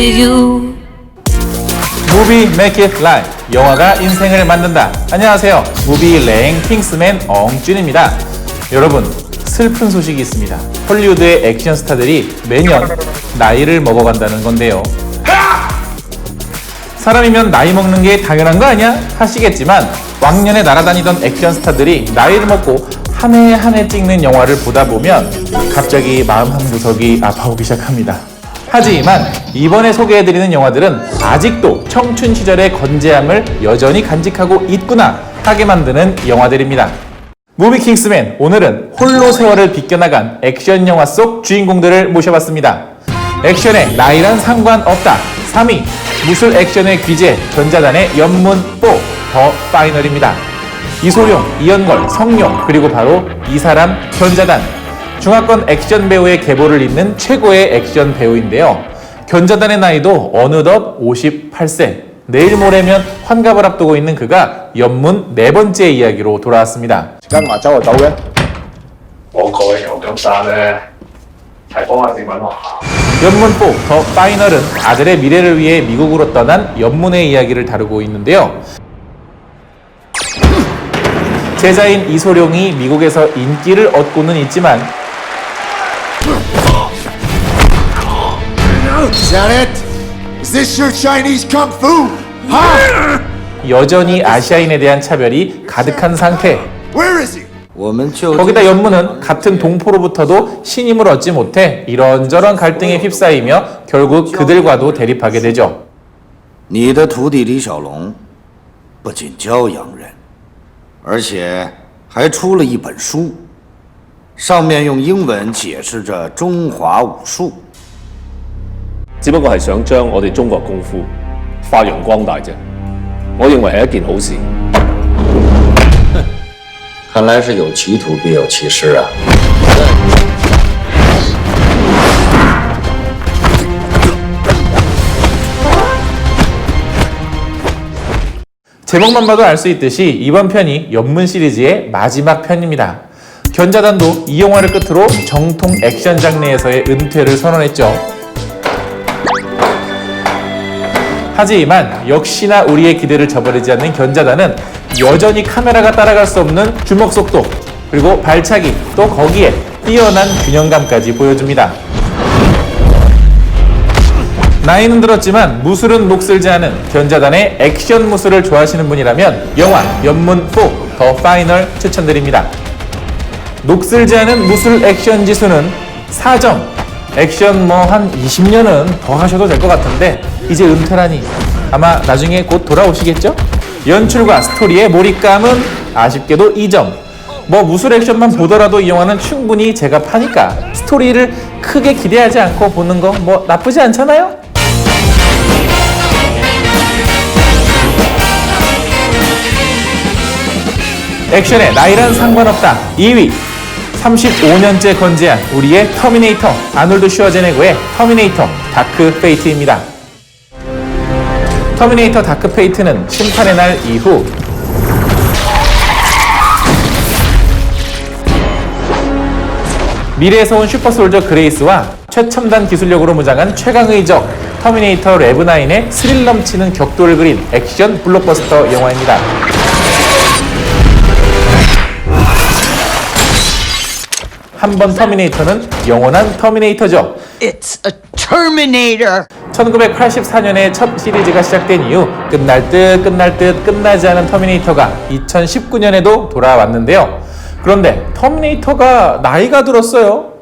to you. 무비 Make It Live, 영화가 인생을 만든다. 안녕하세요, 무비 랭 킹스맨 엉준입니다. 여러분, 슬픈 소식이 있습니다. 헐리우드의 액션 스타들이 매년 나이를 먹어간다는 건데요. 사람이면 나이 먹는 게 당연한 거 아니야? 하시겠지만 왕년에 날아다니던 액션 스타들이 나이를 먹고 한 해 한 해 찍는 영화를 보다 보면 갑자기 마음 한 구석이 아파오기 시작합니다. 하지만 이번에 소개해드리는 영화들은 아직도 청춘 시절의 건재함을 여전히 간직하고 있구나 하게 만드는 영화들입니다. 무비 킹스맨, 오늘은 홀로 세월을 비껴나간 액션 영화 속 주인공들을 모셔봤습니다. 액션에 나이란 상관없다. 3위, 무술 액션의 귀재, 견자단의 연문뽀, 더 파이널입니다. 이소룡, 이연걸, 성룡, 그리고 바로 이 사람 견자단. 중화권 액션 배우의 계보를 잇는 최고의 액션 배우인데요. 견자단의 나이도 어느덧 58세. 내일 모레면 환갑을 앞두고 있는 그가 연문 네 번째 이야기로 돌아왔습니다. 干嘛找我兜嘅？我個人有咁散咧，係幫下市民學校。 연문뽀 더 파이널은 아들의 미래를 위해 미국으로 떠난 연문의 이야기를 다루고 있는데요. 제자인 이소룡이 미국에서 인기를 얻고는 있지만 Is that it? Is this your Chinese kung fu? Huh? 여전히 아시아인에 대한 차별이 가득한 상태. Where is he? 거기다 연문은 같은 동포로부터도 신임을 얻지 못해 이런저런 갈등에 휩싸이며 결국 그들과도 대립하게 되죠. 你的徒弟李小龙不仅教洋人，而且还出了一本书，上面用英文解釋着中華武術。只不過係想將我哋中國功夫發揚光大啫。我認為係一件好事。看來是有其徒必有其師啊。 제목만 봐도 알 수 있듯이 이번 편이 연문 시리즈의 마지막 편입니다. 견자단도 이 영화를 끝으로 정통 액션 장르에서의 은퇴를 선언했죠. 하지만 역시나 우리의 기대를 저버리지 않는 견자단은 여전히 카메라가 따라갈 수 없는 주먹 속도, 그리고 발차기, 또 거기에 뛰어난 균형감까지 보여줍니다. 나이는 들었지만 무술은 녹슬지 않은 견자단의 액션 무술을 좋아하시는 분이라면 영화 연문4 더 파이널 추천드립니다. 녹슬지 않은 무술 액션 지수는 4점. 액션 뭐 한 20년은 더 하셔도 될 것 같은데 이제 은퇴라니 아마 나중에 곧 돌아오시겠죠? 연출과 스토리의 몰입감은 아쉽게도 2점. 뭐 무술 액션만 보더라도 이 영화는 충분히 제가 파니까 스토리를 크게 기대하지 않고 보는 거 뭐 나쁘지 않잖아요? 액션에 나이란 상관없다. 2위, 35년째 건재한 우리의 터미네이터 아놀드 슈워제네거의 터미네이터 다크 페이트입니다. 터미네이터 다크 페이트는 심판의 날 이후 미래에서 온 슈퍼솔저 그레이스와 최첨단 기술력으로 무장한 최강의 적 터미네이터 레브9의 스릴 넘치는 격돌을 그린 액션 블록버스터 영화입니다. 한 번 터미네이터는 영원한 터미네이터죠. It's a Terminator. 1984년에 첫 시리즈가 시작된 이후 끝날 듯 끝나지 않은 터미네이터가 2019년에도 돌아왔는데요. 그런데 터미네이터가 나이가 들었어요.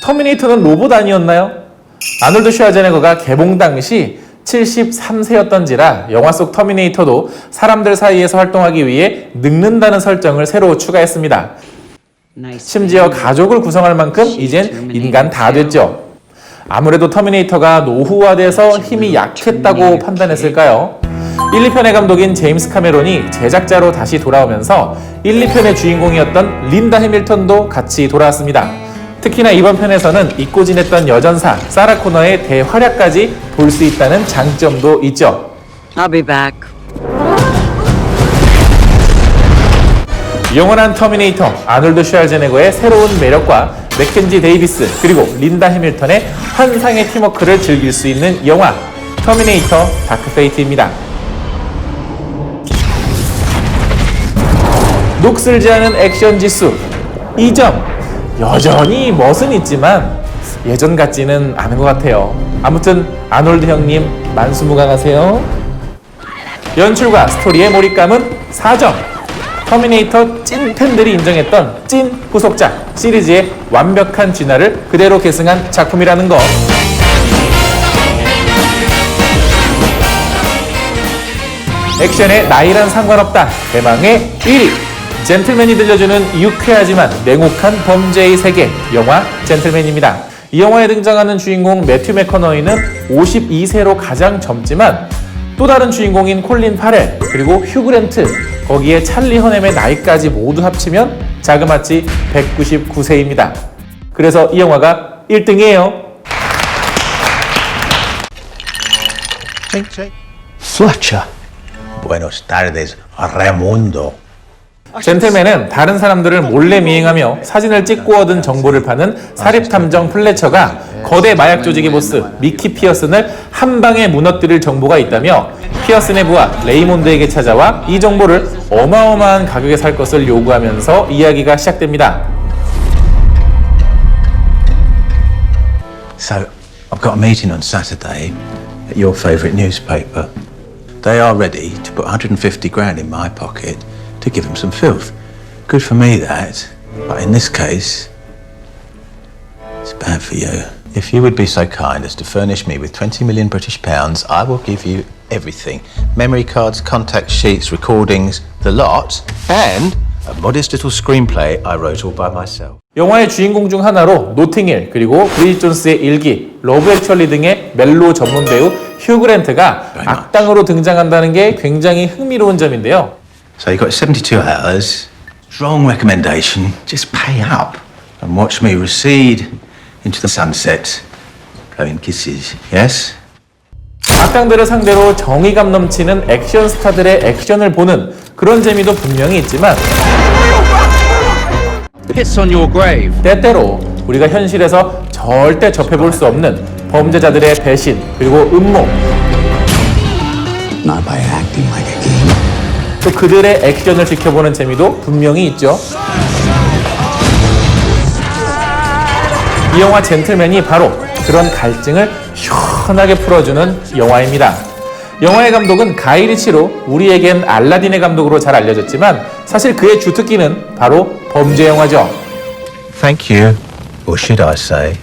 터미네이터는 로봇 아니었나요? 아놀드 슈와제네거가 개봉 당시 73세였던지라 영화 속 터미네이터도 사람들 사이에서 활동하기 위해 늙는다는 설정을 새로 추가했습니다. 심지어 가족을 구성할 만큼 이젠 인간 다 됐죠. 아무래도 터미네이터가 노후화돼서 힘이 약했다고 판단했을까요? 1, 2편의 감독인 제임스 카메론이 제작자로 다시 돌아오면서 1, 2편의 주인공이었던 린다 해밀턴도 같이 돌아왔습니다. 특히나 이번 편에서는 잊고 지냈던 여전사 사라 코너의 대활약까지 볼 수 있다는 장점도 있죠. I'll be back. 영원한 터미네이터 아놀드 슈왈제네거의 새로운 매력과 맥켄지 데이비스 그리고 린다 해밀턴의 환상의 팀워크를 즐길 수 있는 영화 터미네이터 다크 페이트입니다. 녹슬지 않은 액션 지수 2점. 여전히 멋은 있지만 예전 같지는 않은 것 같아요. 아무튼 아놀드 형님 만수무강하세요. 연출과 스토리의 몰입감은 4점. 터미네이터 찐 팬들이 인정했던 찐 후속작 시리즈의 완벽한 진화를 그대로 계승한 작품이라는 거. 액션에 나이란 상관없다. 대망의 1위. 젠틀맨이 들려주는 유쾌하지만 냉혹한 범죄의 세계, 영화 젠틀맨입니다. 이 영화에 등장하는 주인공 매튜 맥커너이는 52세로 가장 젊지만 또 다른 주인공인 콜린 파렐, 그리고 휴 그랜트, 거기에 찰리 허넴의 나이까지 모두 합치면 자그마치 199세입니다. 그래서 이 영화가 1등이에요. Fletcher. Buenos tardes, Raimundo. 젠틀맨은 다른 사람들을 몰래 미행하며 사진을 찍고 얻은 정보를 파는 사립탐정 플래처가 거대 마약 조직의 보스 미키 피어슨을 한 방에 무너뜨릴 정보가 있다며 피어슨의 부하 레이몬드에게 찾아와 이 정보를 어마어마한 가격에 살 것을 요구하면서 이야기가 시작됩니다. So, I've got a meeting on Saturday at your favourite newspaper. They are ready to put 150 grand in my pocket to give them some filth. Good for me, that. But in this case, it's bad for you. If you would be so kind as to furnish me with 20 million British pounds, I will give you everything. Memory cards, contact sheets, recordings, the lot, and a modest little screenplay I wrote all by myself. 영화의 주인공 중 하나로 노팅힐, 그리고 브리짓 존스의 일기, 러브 액츄얼리 등의 멜로 전문 배우 휴 그랜트가 악당으로 등장한다는 게 굉장히 흥미로운 점인데요. So you've got 72 hours. Strong recommendation. Just pay up and watch me recede into the sunset. Blowing kisses. Yes? 악당들을 상대로 정의감 넘치는 액션 스타들의 액션을 보는 그런 재미도 분명히 있지만 Piss on your grave. 때때로 우리가 현실에서 절대 접해볼 수 없는 범죄자들의 배신, 그리고 음모, Not by acting like a game. 또 그들의 액션을 지켜보는 재미도 분명히 있죠. 이 영화 젠틀맨이 바로 그런 갈증을 시원하게 풀어주는 영화입니다. 영화의 감독은 가이 리치로 우리에겐 알라딘의 감독으로 잘 알려졌지만 사실 그의 주특기는 바로 범죄 영화죠. Thank you. Or should I say,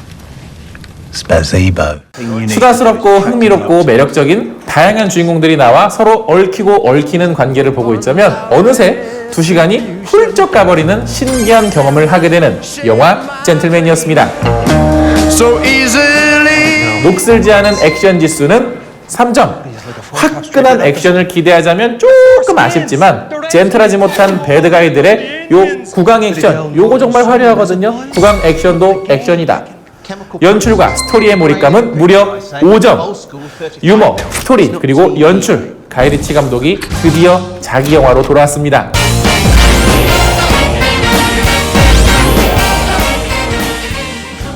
spazebo. 수다스럽고 흥미롭고 매력적인 다양한 주인공들이 나와 서로 얽히고 얽히는 관계를 보고 있자면 어느새 2시간이 훌쩍 가버리는 신기한 경험을 하게 되는 영화 젠틀맨이었습니다. 녹슬지 않은 액션 지수는 3점. 화끈한 액션을 기대하자면 조금 아쉽지만 젠틀하지 못한 배드가이들의 요 구강 액션, 요거 정말 화려하거든요. 구강 액션도 액션이다. 연출과 스토리의 몰입감은 무려 5점. 유머, 스토리, 그리고 연출, 가이 리치 감독이 드디어 자기 영화로 돌아왔습니다.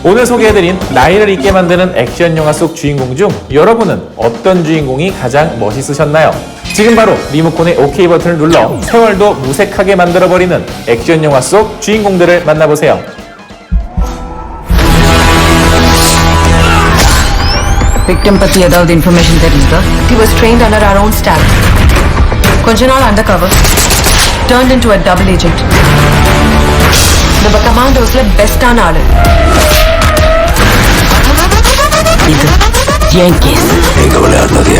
오늘 소개해드린 나이를 잊게 만드는 액션 영화 속 주인공 중 여러분은 어떤 주인공이 가장 멋있으셨나요? 지금 바로 리모컨의 OK 버튼을 눌러 세월도 무색하게 만들어버리는 액션 영화 속 주인공들을 만나보세요. Victim பத்தி ஏதாவது information தெரியுதா? He was trained under our own staff. கொஞ்ச நாள் undercover. Turned into a double agent. நம்ம கமாண்டோஸ்ல பெஸ்டான ஆளு. இது என் case. Vengo a learlo de